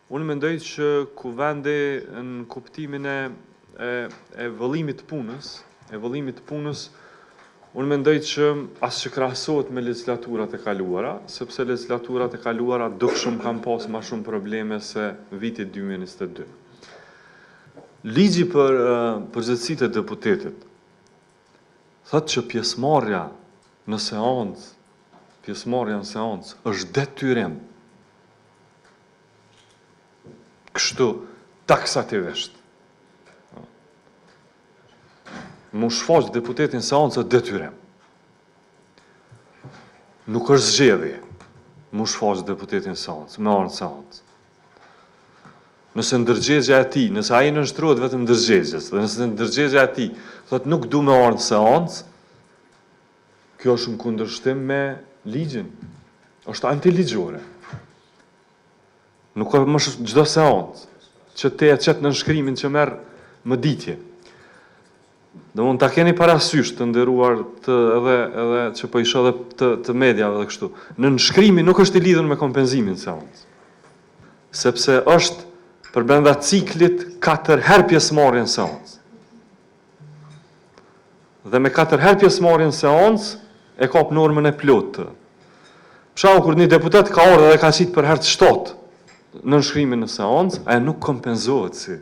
Unë mendoj që kuvendi në kuptimin e vëllimit të punës, unë mendoj që as që krahasohet me legislaturat e kaluara, sepse legislaturat e kaluara dukshëm kanë pas ma shumë probleme se viti 2022. Ligji për përgjithësitë e deputetit thotë që pjesëmarrja në seancë është detyrim. Kështu taksativisht. Mu shfaq deputetin seancë është detyrim. Nuk është zgjedhje. Mu shfaq deputetin seancë, me ardhë seancë. Nëse ndërgjegja e tij, nëse ai nënshtrohet vetëm ndërgjegjes, dhe nëse ndërgjegja e tij thotë nuk du me ardhë seancë, kjo është në kundërshtim me ligjin. Është antiligjore. Nuk ka më çdo seancë që te e qëtë në nënshkrimin që merr mëditje. Dhe mund ta keni parasysh të nderuar edhe që po i shoh edhe të mediave dhe kështu. Në nënshkrimi nuk është i lidhur me kompenzimin e seancës. Sepse është përbrenda ciklit 4 herë pjesëmarrje në seancë. Dhe me 4 herë pjesëmarrje në seancë e kap normën e plotë. Për shembull, kur një deputet ka ardhur dhe ka qit për herë të 7 në nënshkrimin në seancë, ai nuk kompenzohet si